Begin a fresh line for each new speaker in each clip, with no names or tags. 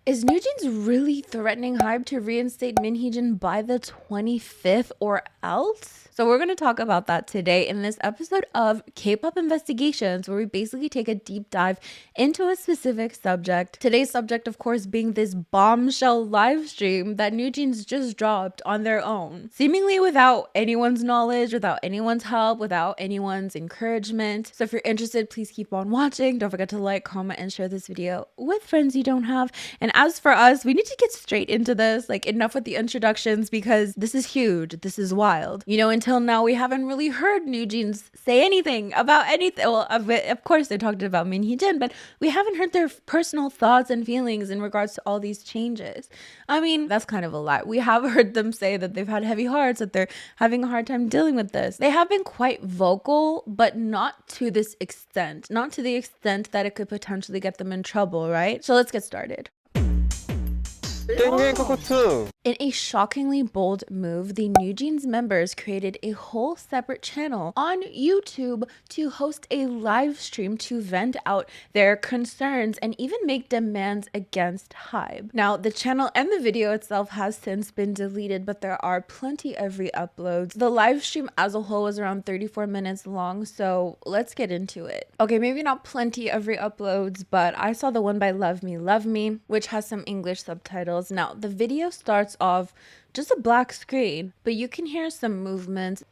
Is NewJeans really threatening Hybe to reinstate Minheejin by the 25th or else? So we're going to talk about that today in this episode of K-pop Investigations, where we basically take a deep dive into a specific subject. Today's subject, of course, being this bombshell live stream that NewJeans just dropped on their own, seemingly without anyone's knowledge, without anyone's help, without anyone's encouragement. So if you're interested, please keep on watching. Don't forget to like, comment, and share this video with friends you don't have. And as for us, we need to get straight into this, like enough with the introductions, because this is huge. This is wild. You know, until now, we haven't really heard NewJeans say anything about anything. Well, of course, they talked about Minheejin, but we haven't heard their personal thoughts and feelings in regards to all these changes. I mean, that's kind of a lie. We have heard them say that they've had heavy hearts, that they're having a hard time dealing with this. They have been quite vocal, but not to this extent. Not to the extent that it could potentially get them in trouble, right? So let's get started. In a shockingly bold move, the NewJeans members created a whole separate channel on YouTube to host a live stream to vent out their concerns and even make demands against Hybe. Now, the channel and the video itself has since been deleted, but there are plenty of re-uploads. The live stream as a whole was around 34 minutes long, so let's get into it. Okay, maybe not plenty of re-uploads, but I saw the one by Love Me, which has some English subtitles. Now, the video starts off just a black screen, but you can hear some movements.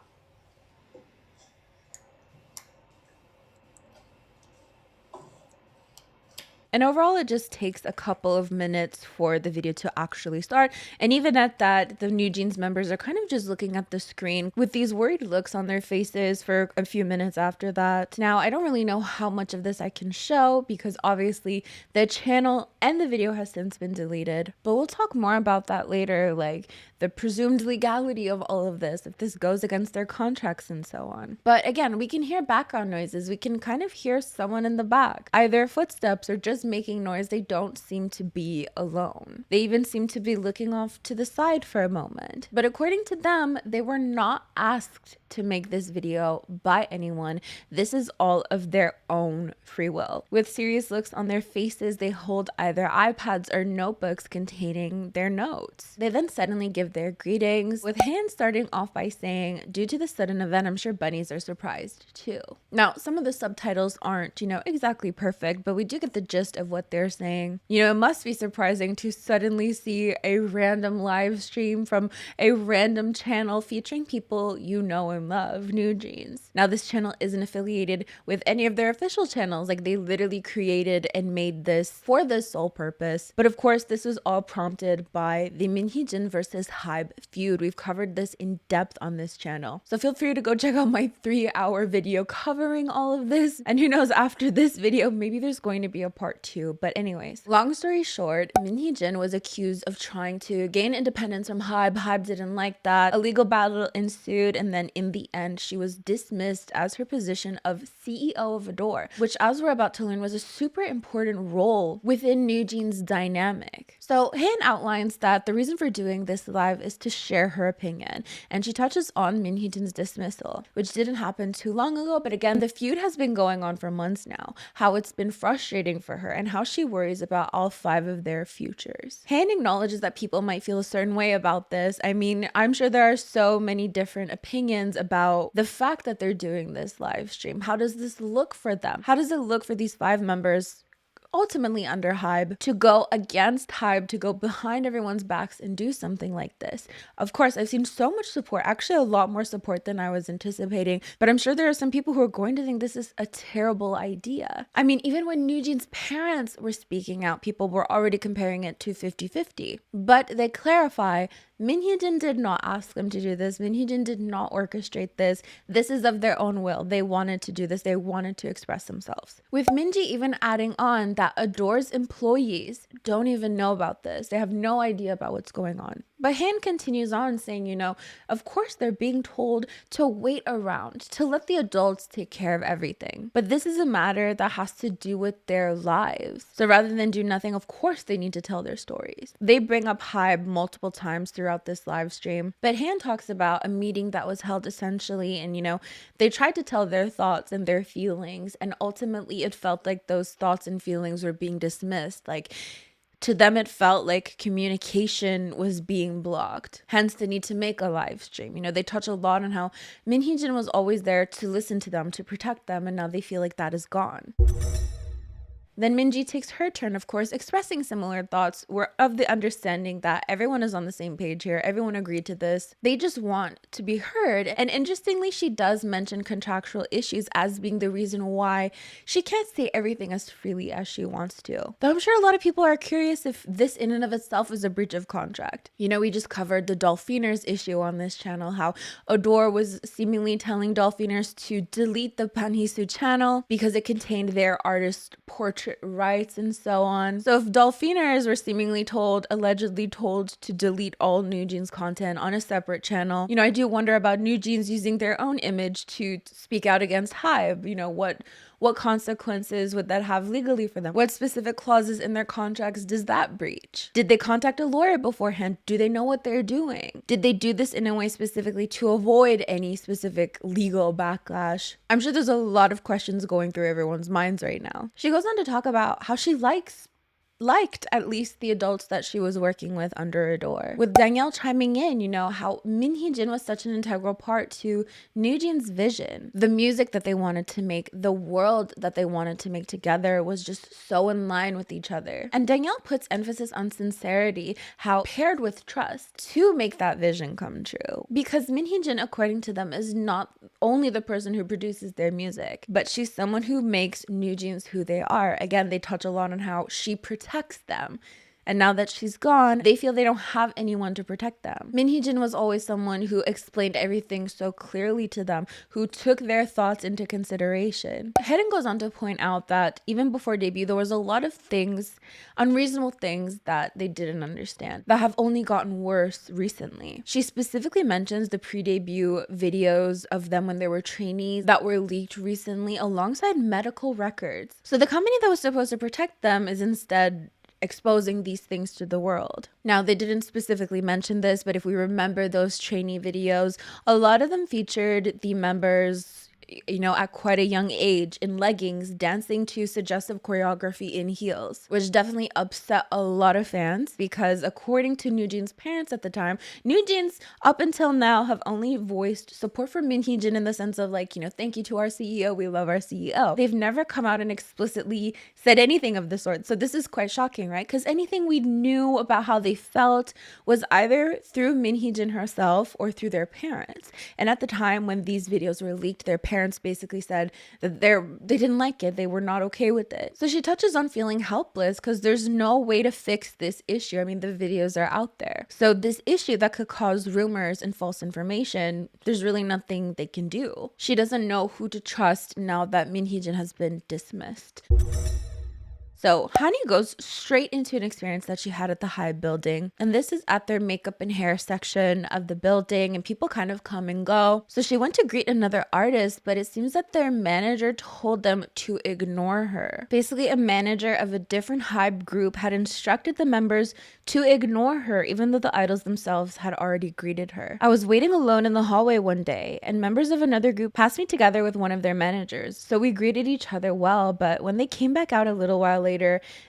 And overall, it just takes a couple of minutes for the video to actually start. And even at that, the NewJeans members are kind of just looking at the screen with these worried looks on their faces for a few minutes after that. Now, I don't really know how much of this I can show because obviously the channel and the video has since been deleted. But we'll talk more about that later, like the presumed legality of all of this, if this goes against their contracts and so on. But again, we can hear background noises. We can kind of hear someone in the back, either footsteps or just making noise. They don't seem to be alone. They even seem to be looking off to the side for a moment. But according to them, they were not asked to make this video by anyone. This is all of their own free will. With serious looks on their faces, they hold either iPads or notebooks containing their notes. They then suddenly give their greetings, with Han starting off by saying, "Due to the sudden event, I'm sure bunnies are surprised too." Now, some of the subtitles aren't, exactly perfect, but we do get the gist of what they're saying. It must be surprising to suddenly see a random live stream from a random channel featuring people you know and love, NewJeans. Now, this channel isn't affiliated with any of their official channels. Like, they literally created and made this for this sole purpose. But of course, this was all prompted by the Minheejin versus Hybe feud. We've covered this in depth on this channel. So feel free to go check out my 3-hour video covering all of this. And who knows, after this video, maybe there's going to be a part 2. But anyways, long story short, Minheejin was accused of trying to gain independence from Hybe. Hybe didn't like that. A legal battle ensued, and then in the end, she was dismissed as her position of CEO of Adore, which, as we're about to learn, was a super important role within NewJeans' dynamic. So Han outlines that the reason for doing this live is to share her opinion, and she touches on Minheejin's dismissal, which didn't happen too long ago, but again, the feud has been going on for months now, how it's been frustrating for her, and how she worries about all 5 of their futures. Han acknowledges that people might feel a certain way about this. I mean, I'm sure there are so many different opinions about the fact that they're doing this live stream. How does this look for them? How does it look for these 5 members ultimately under Hybe to go against Hybe, to go behind everyone's backs and do something like this? Of course, I've seen so much support, actually a lot more support than I was anticipating, but I'm sure there are some people who are going to think this is a terrible idea. I mean, even when NewJeans' parents were speaking out, people were already comparing it to 50-50, but they clarify Minheejin did not ask them to do this. Minheejin did not orchestrate this. This is of their own will. They wanted to do this. They wanted to express themselves. With Minji even adding on that Adore's employees don't even know about this. They have no idea about what's going on. But Han continues on saying, of course they're being told to wait around, to let the adults take care of everything. But this is a matter that has to do with their lives. So rather than do nothing, of course they need to tell their stories. They bring up Hybe multiple times throughout this live stream. But Han talks about a meeting that was held essentially, and they tried to tell their thoughts and their feelings, and ultimately it felt like those thoughts and feelings were being dismissed. Like, To them, it felt like communication was being blocked, hence the need to make a live stream. You know, they touch a lot on how Min Hee-jin was always there to listen to them, to protect them, and now they feel like that is gone. Then Minji takes her turn, of course, expressing similar thoughts. We're of the understanding that everyone is on the same page here. Everyone agreed to this. They just want to be heard. And interestingly, she does mention contractual issues as being the reason why she can't say everything as freely as she wants to. Though I'm sure a lot of people are curious if this in and of itself is a breach of contract. You know, we just covered the Dolphiners issue on this channel, how Adore was seemingly telling Dolphiners to delete the Panhisu channel because it contained their artist portrait rights and so on. So if Dolphiners were seemingly allegedly told to delete all NewJeans content on a separate channel, you know, I do wonder about NewJeans using their own image to speak out against Hybe. You know, what consequences would that have legally for them? What specific clauses in their contracts does that breach? Did they contact a lawyer beforehand? Do they know what they're doing? Did they do this in a way specifically to avoid any specific legal backlash? I'm sure there's a lot of questions going through everyone's minds right now. She goes on to talk about how she liked at least the adults that she was working with under Adore. With Danielle chiming in, you know, how Min Hee-jin was such an integral part to NewJeans' vision. The music that they wanted to make, the world that they wanted to make together was just so in line with each other. And Danielle puts emphasis on sincerity, how paired with trust, to make that vision come true. Because Min Hee-jin, according to them, is not only the person who produces their music, but she's someone who makes NewJeans who they are. Again, they touch a lot on how she protects them. And now that she's gone, they feel they don't have anyone to protect them. Min Hee-jin was always someone who explained everything so clearly to them, who took their thoughts into consideration. Haerin goes on to point out that even before debut, there was a lot of things, unreasonable things that they didn't understand, that have only gotten worse recently. She specifically mentions the pre-debut videos of them when they were trainees that were leaked recently alongside medical records. So the company that was supposed to protect them is instead exposing these things to the world. Now, they didn't specifically mention this, but if we remember those trainee videos, a lot of them featured the members, you know, at quite a young age in leggings, dancing to suggestive choreography in heels, which definitely upset a lot of fans because according to NewJeans' parents at the time, NewJeans up until now have only voiced support for Min Hee-jin in the sense of like, you know, thank you to our CEO, we love our CEO. They've never come out and explicitly said anything of the sort. So this is quite shocking, right? Because anything we knew about how they felt was either through Min Hee-jin herself or through their parents. And at the time when these videos were leaked, their parents basically said that they didn't like it, they were not okay with it. So she touches on feeling helpless because there's no way to fix this issue. I mean, the videos are out there. So this issue that could cause rumors and false information, there's really nothing they can do. She doesn't know who to trust now that Min Hee-jin has been dismissed. So Hanni goes straight into an experience that she had at the Hybe building. And this is at their makeup and hair section of the building, and people kind of come and go. So she went to greet another artist, but it seems that their manager told them to ignore her. Basically, a manager of a different Hybe group had instructed the members to ignore her, even though the idols themselves had already greeted her. I was waiting alone in the hallway one day, and members of another group passed me together with one of their managers. So we greeted each other well, but when they came back out a little while later,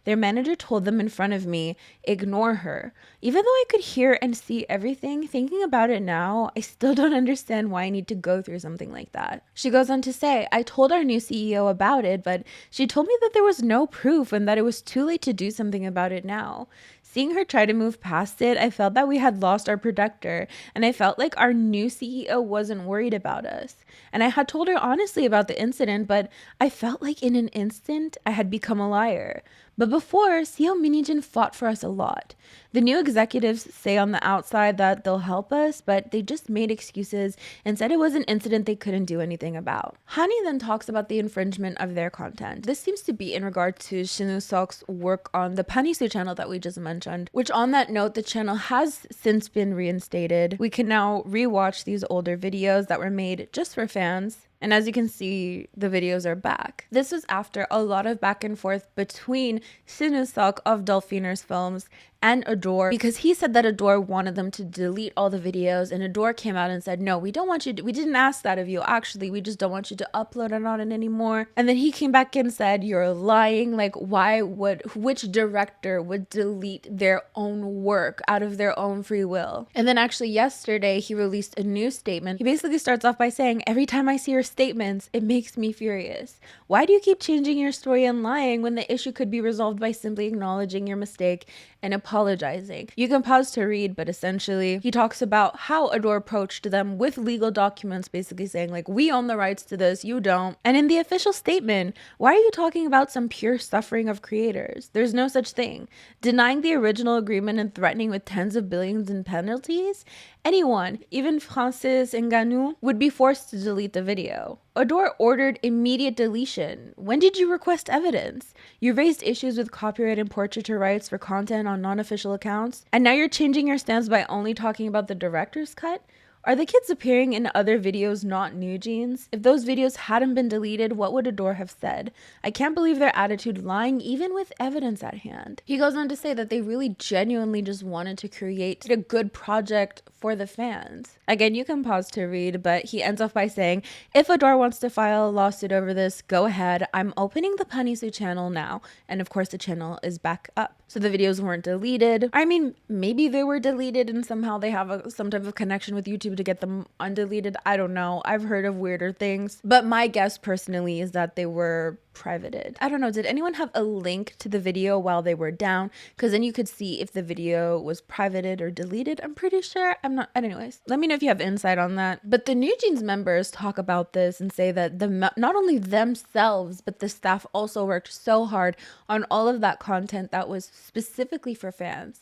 their manager told them in front of me, ignore her. Even though I could hear and see everything, thinking about it now, I still don't understand why I need to go through something like that. She goes on to say, I told our new CEO about it, but she told me that there was no proof and that it was too late to do something about it now. Seeing her try to move past it, I felt that we had lost our protector, and I felt like our new CEO wasn't worried about us. And I had told her honestly about the incident, but I felt like in an instant I had become a liar. But before, CEO Min Hee-jin fought for us a lot. The new executives say on the outside that they'll help us, but they just made excuses and said it was an incident they couldn't do anything about. Hanni then talks about the infringement of their content. This seems to be in regard to Shin Woo-seok's work on the Panhisu channel that we just mentioned, which on that note, the channel has since been reinstated. We can now rewatch these older videos that were made just for fans. And as you can see, the videos are back. This was after a lot of back and forth between Shin Woo-seok of Dolphiners Films and Adore, because he said that Adore wanted them to delete all the videos, and Adore came out and said, no, we don't want you to, we didn't ask that of you, actually, we just don't want you to upload it on it anymore. And then he came back and said, you're lying. Like, which director would delete their own work out of their own free will? And then actually yesterday he released a new statement. He basically starts off by saying, every time I see your statements, it makes me furious. Why do you keep changing your story and lying when the issue could be resolved by simply acknowledging your mistake and apologizing? You can pause to read, but essentially he talks about how Adore approached them with legal documents, basically saying like, we own the rights to this, you don't. And in the official statement, why are you talking about some pure suffering of creators? There's no such thing. Denying the original agreement and threatening with tens of billions in penalties? Anyone, even Francis Ngannou, would be forced to delete the video. Adore ordered immediate deletion. When did you request evidence? You raised issues with copyright and portraiture rights for content on non-official accounts, and now you're changing your stance by only talking about the director's cut? Are the kids appearing in other videos not NewJeans? If those videos hadn't been deleted, what would Adore have said? I can't believe their attitude, lying even with evidence at hand. He goes on to say that they really genuinely just wanted to create a good project for the fans. Again, you can pause to read, but he ends off by saying, if Adore wants to file a lawsuit over this, go ahead. I'm opening the Panisu channel now. And of course the channel is back up. So the videos weren't deleted. I mean, maybe they were deleted and somehow they have some type of connection with YouTube to get them undeleted. I don't know. I've heard of weirder things, but my guess personally is that they were privated. I don't know. Did anyone have a link to the video while they were down? Because then you could see if the video was privated or deleted. I'm pretty sure. I'm not. Anyways, let me know if you have insight on that. But the NewJeans members talk about this and say that not only themselves, but the staff also worked so hard on all of that content that was specifically for fans.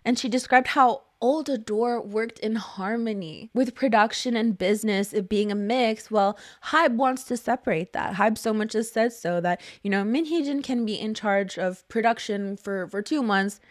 And she described how old Adore worked in harmony with production and business, it being a mix. Well, Hybe wants to separate that. Hybe so much has said so that, you know, Min Hee-jin can be in charge of production for 2 months,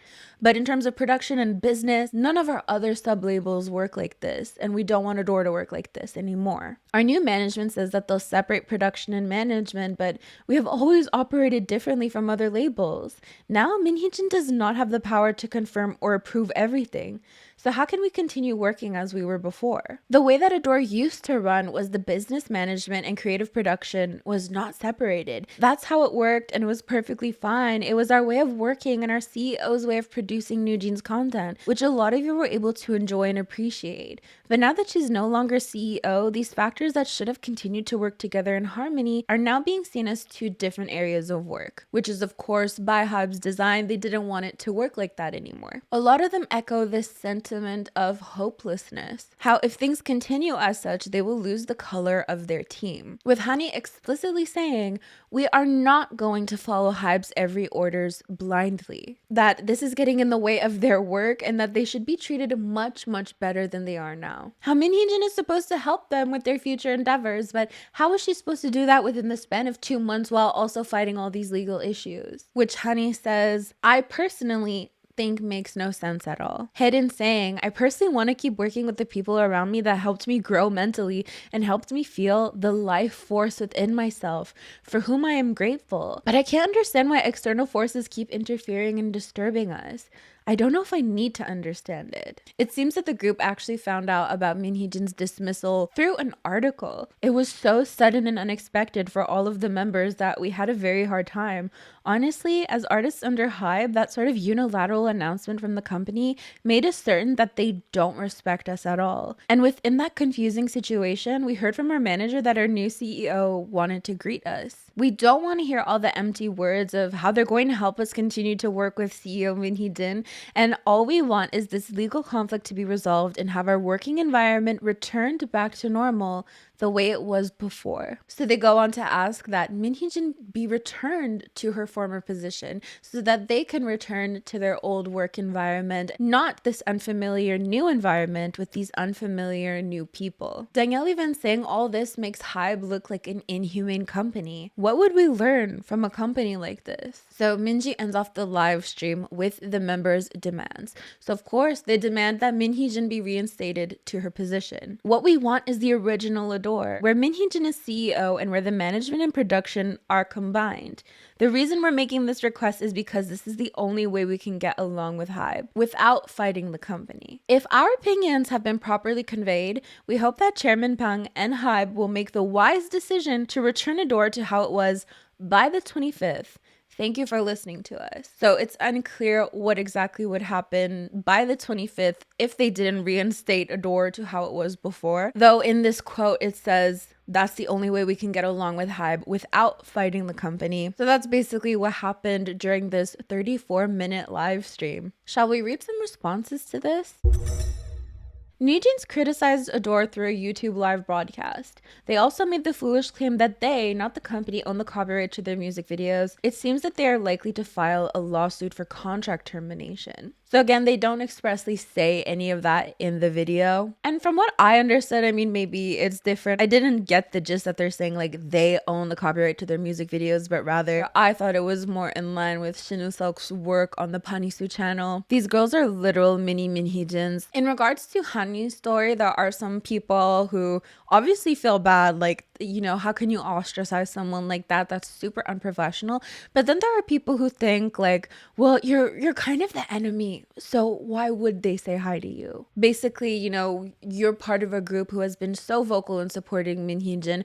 but in terms of production and business, none of our other sub-labels work like this, and we don't want Adore to work like this anymore. Our new management says that they'll separate production and management, but we have always operated differently from other labels. Now, Min Hee-jin does not have the power to confirm or approve everything. So how can we continue working as we were before? The way that Adore used to run was the business management and creative production was not separated. That's how it worked, and it was perfectly fine. It was our way of working and our CEO's way of producing NewJeans content, which a lot of you were able to enjoy and appreciate. But now that she's no longer CEO, these factors that should have continued to work together in harmony are now being seen as two different areas of work, which is of course by Hybe's design. They didn't want it to work like that anymore. A lot of them echo this sentiment of hopelessness, how if things continue as such, they will lose the color of their team. With Hanni explicitly saying, we are not going to follow Hybe's every orders blindly, that this is getting in the way of their work and that they should be treated much, much better than they are now. How Min Hee-jin is supposed to help them with their future endeavors, but how is she supposed to do that within the span of 2 months while also fighting all these legal issues? Which Hanni says, I personally think makes no sense at all. Hidden saying, I personally want to keep working with the people around me that helped me grow mentally and helped me feel the life force within myself, for whom I am grateful. But I can't understand why external forces keep interfering and disturbing us. I don't know if I need to understand it. It seems that the group actually found out about Min Hee-jin's dismissal through an article. It was so sudden and unexpected for all of the members that we had a very hard time. Honestly, as artists under Hybe, that sort of unilateral announcement from the company made us certain that they don't respect us at all. And within that confusing situation, we heard from our manager that our new CEO wanted to greet us. We don't want to hear all the empty words of how they're going to help us continue to work with CEO Min Hee-jin, and all we want is this legal conflict to be resolved and have our working environment returned back to normal the way it was before. So they go on to ask that Min Hee-jin be returned to her former position so that they can return to their old work environment, not this unfamiliar new environment with these unfamiliar new people. Danielle even saying all this makes Hybe look like an inhumane company. What would we learn from a company like this? So Minji ends off the live stream with the members' demands. So of course they demand that Min Hee-jin be reinstated to her position. What we want is the original Adore. Adore, where Min Hee-jin is CEO and where the management and production are combined. The reason we're making this request is because this is the only way we can get along with Hybe without fighting the company. If our opinions have been properly conveyed, we hope that Chairman Pang and Hybe will make the wise decision to return Adore to how it was by the 25th. Thank you for listening to us. So it's unclear what exactly would happen by the 25th if they didn't reinstate Adore to how it was before. Though in this quote, it says, that's the only way we can get along with Hybe without fighting the company. So that's basically what happened during this 34-minute live stream. Shall we read some responses to this? NewJeans criticized Adore through a YouTube live broadcast. They also made the foolish claim that they, not the company, own the copyright to their music videos. It seems that they are likely to file a lawsuit for contract termination. So again, they don't expressly say any of that in the video. And from what I understood, I mean, maybe it's different. I didn't get the gist that they're saying like they own the copyright to their music videos, but rather I thought it was more in line with Shin Woo-seok's work on the Panisu channel. These girls are literal mini Min Hee-jins. In regards to Hanni's story, there are some people who obviously feel bad, like, you know, how can you ostracize someone like that? That's super unprofessional. But then there are people who think like, well, you're kind of the enemy, so why would they say hi to you? Basically, you know, you're part of a group who has been so vocal in supporting Min Hee-jin,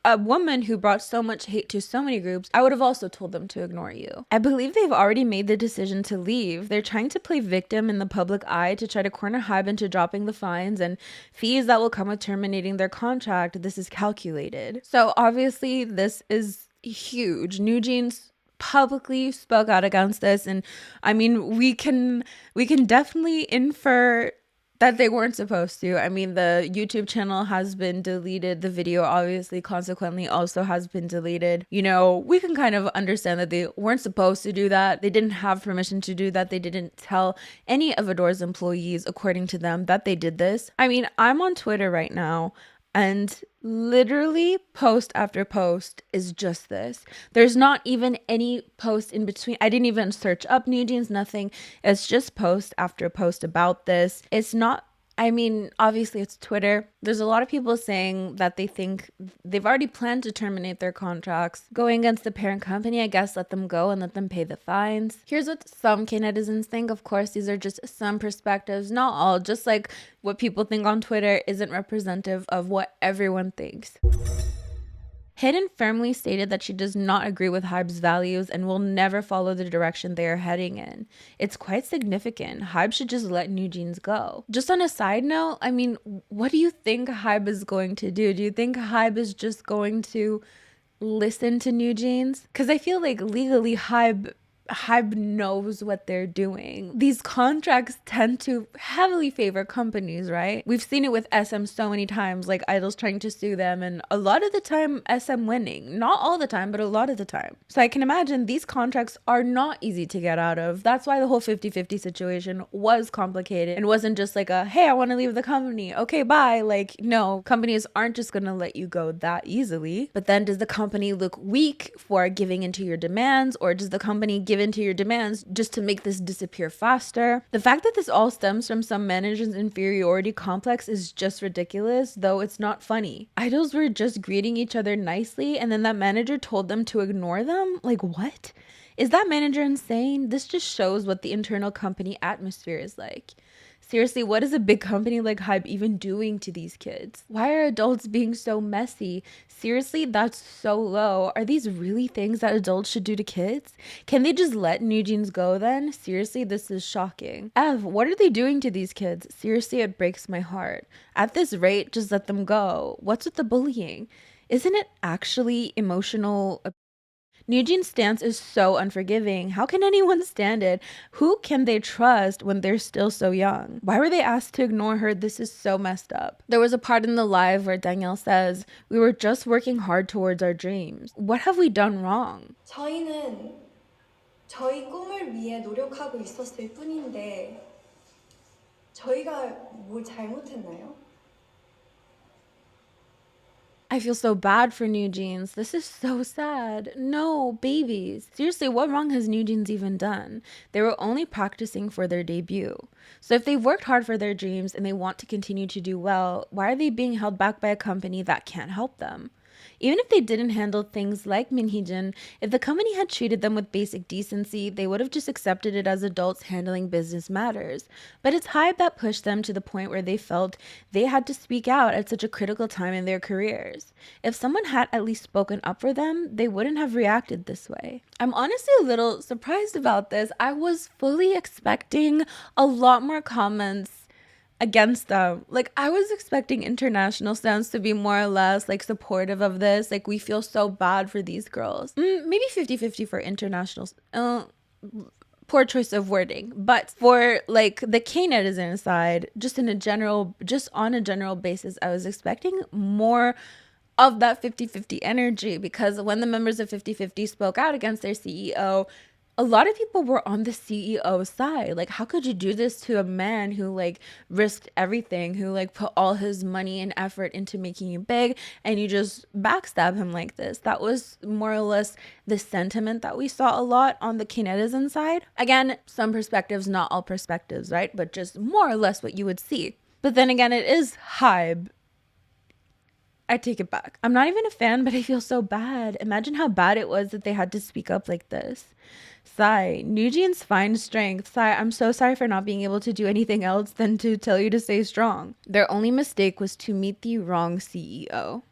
a woman who brought so much hate to so many groups. I would have also told them to ignore you. I believe they've already made the decision to leave. They're trying to play victim in the public eye to try to corner Hybe into dropping the fines and fees that will come with terminating their contract. This is calculated. So obviously this is huge. NewJeans publicly spoke out against this, and I mean, we can definitely infer that they weren't supposed to. I mean, the YouTube channel has been deleted. The video obviously consequently also has been deleted. You know, we can kind of understand that they weren't supposed to do that. They didn't have permission to do that. They didn't tell any of Adore's employees, according to them, that they did this. I mean, I'm on Twitter right now, and literally post after post is just this. There's not even any post in between. I didn't even search up NewJeans, nothing. It's just post after post about this. It's not, I mean, obviously it's Twitter. There's a lot of people saying that they think they've already planned to terminate their contracts. Going against the parent company, I guess, let them go and let them pay the fines. Here's what some K-netizens think. Of course, these are just some perspectives, not all. Just like what people think on Twitter isn't representative of what everyone thinks. Hidden firmly stated that she does not agree with Hybe's values and will never follow the direction they are heading in. It's quite significant. Hybe should just let NewJeans go. Just on a side note, I mean, what do you think Hybe is going to do? Do you think Hybe is just going to listen to NewJeans? Because I feel like legally Hybe knows what they're doing. These contracts tend to heavily favor companies, right? We've seen it with SM so many times, like idols trying to sue them, and a lot of the time SM winning. Not all the time, but a lot of the time. So I can imagine these contracts are not easy to get out of. That's why the whole 50-50 situation was complicated and wasn't just like a, hey, I want to leave the company. Okay, bye. Like, no, companies aren't just gonna let you go that easily. But then does the company look weak for giving into your demands, or does the company give into your demands just to make this disappear faster? The fact that this all stems from some manager's inferiority complex is just ridiculous, though it's not funny. Idols were just greeting each other nicely, and then that manager told them to ignore them? Like, what? Is that manager insane? This just shows what the internal company atmosphere is like. Seriously, what is a big company like Hybe even doing to these kids? Why are adults being so messy? Seriously, that's so low. Are these really things that adults should do to kids? Can they just let NewJeans go then? Seriously, this is shocking. What are they doing to these kids? Seriously, it breaks my heart. At this rate, just let them go. What's with the bullying? Isn't it actually emotional? NewJeans' stance is so unforgiving. How can anyone stand it? Who can they trust when they're still so young? Why were they asked to ignore her? This is so messed up. There was a part in the live where Danielle says, we were just working hard towards our dreams. What have we done wrong?
저희는 저희 꿈을 위해 노력하고 있었을 뿐인데 저희가 뭘 잘못했나요?
I feel so bad for NewJeans. This is so sad. No, babies. Seriously, what wrong has NewJeans even done? They were only practicing for their debut. So if they've worked hard for their dreams and they want to continue to do well, why are they being held back by a company that can't help them? Even if they didn't handle things like Minheejin, if the company had treated them with basic decency, they would have just accepted it as adults handling business matters. But it's Hybe that pushed them to the point where they felt they had to speak out at such a critical time in their careers. If someone had at least spoken up for them, they wouldn't have reacted this way. I'm honestly a little surprised about this. I was fully expecting a lot more comments against them. Like, I was expecting international stands to be more or less like supportive of this. Like, we feel so bad for these girls. Maybe 50-50 for internationals. Poor choice of wording. But for like the K netizen side, just on a general basis, I was expecting more of that 50-50 energy, because when the members of 50-50 spoke out against their CEO, a lot of people were on the CEO side. Like, how could you do this to a man who like risked everything, who like put all his money and effort into making you big, and you just backstab him like this? That was more or less the sentiment that we saw a lot on the Kinetizen side. Again, some perspectives, not all perspectives, right? But just more or less what you would see. But then again, it is Hybe. I take it back. I'm not even a fan, but I feel so bad. Imagine how bad it was that they had to speak up like this. Sigh. NewJeans find strength. Sigh, I'm so sorry for not being able to do anything else than to tell you to stay strong. Their only mistake was to meet the wrong CEO.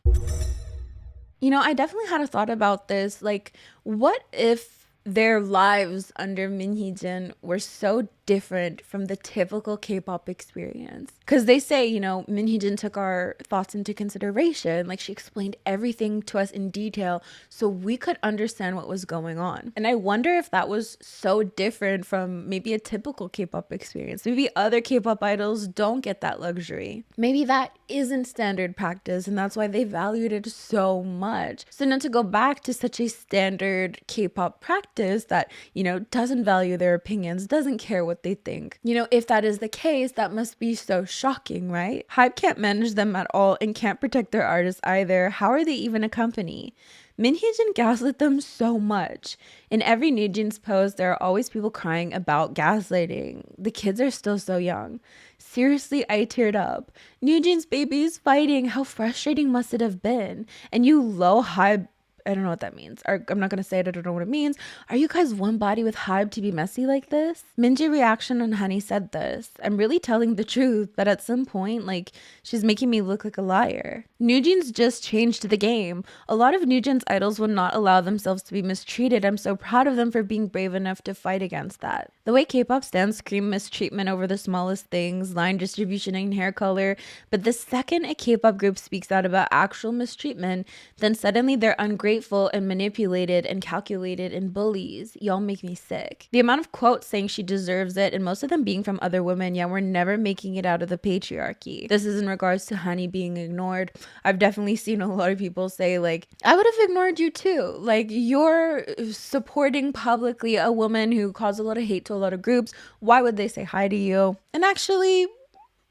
You know, I definitely had a thought about this. Like, what if their lives under Minheejin were so different from the typical K-pop experience? Because they say, you know, Minheejin took our thoughts into consideration. Like, she explained everything to us in detail so we could understand what was going on. And I wonder if that was so different from maybe a typical K-pop experience. Maybe other K-pop idols don't get that luxury. Maybe that isn't standard practice, and that's why they valued it so much. So now to go back to such a standard K-pop practice that, you know, doesn't value their opinions, doesn't care what they think. You know, if that is the case, that must be so shocking, right? Hybe can't manage them at all and can't protect their artists either. How are they even a company? Minheejin gaslit them so much. In every NewJeans post, there are always people crying about gaslighting. The kids are still so young. Seriously, I teared up. NewJeans babies fighting. How frustrating must it have been? And you low Hybe, I don't know what that means. I'm not going to say it. I don't know what it means. Are you guys one body with Hybe to be messy like this? Minji reaction on Hanni said this. I'm really telling the truth, but at some point, like, she's making me look like a liar. NewJeans just changed the game. A lot of NewJeans idols will not allow themselves to be mistreated. I'm so proud of them for being brave enough to fight against that. The way K-pop stans scream mistreatment over the smallest things, line distribution and hair color, but the second a K-pop group speaks out about actual mistreatment, then suddenly they're ungrateful and manipulated and calculated and bullies. Y'all make me sick. The amount of quotes saying she deserves it, and most of them being from other women, yeah, we're never making it out of the patriarchy. This is in regards to Hanni being ignored. I've definitely seen a lot of people say, like, I would have ignored you too. Like, you're supporting publicly a woman who caused a lot of hate to a lot of groups. Why would they say hi to you? And actually,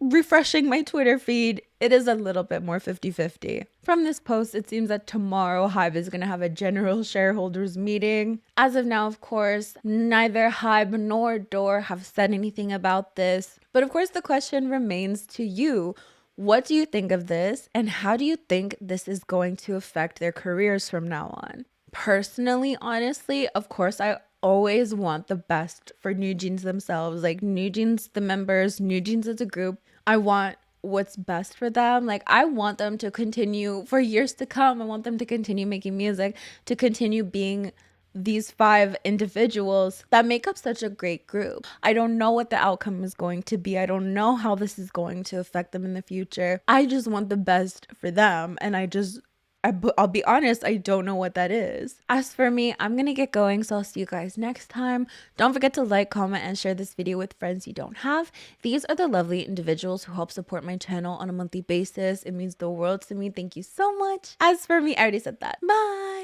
refreshing my Twitter feed, it is a little bit more 50-50. From this post, it seems that tomorrow Hybe is going to have a general shareholders meeting. As of now, of course, neither Hybe nor Dor have said anything about this. But of course, the question remains to you. What do you think of this? And how do you think this is going to affect their careers from now on? Personally, honestly, of course, I always want the best for NewJeans themselves. Like, NewJeans, the members, NewJeans as a group. I want what's best for them. Like, I want them to continue for years to come. I want them to continue making music, to continue being these 5 individuals that make up such a great group. I don't know what the outcome is going to be. I don't know how this is going to affect them in the future. I just want the best for them, and I'll be honest, I don't know what that is. As for me, I'm gonna get going, so I'll see you guys next time. Don't forget to like, comment, and share this video with friends you don't have. These are the lovely individuals who help support my channel on a monthly basis. It means the world to me. Thank you so much. As for me, I already said that. Bye!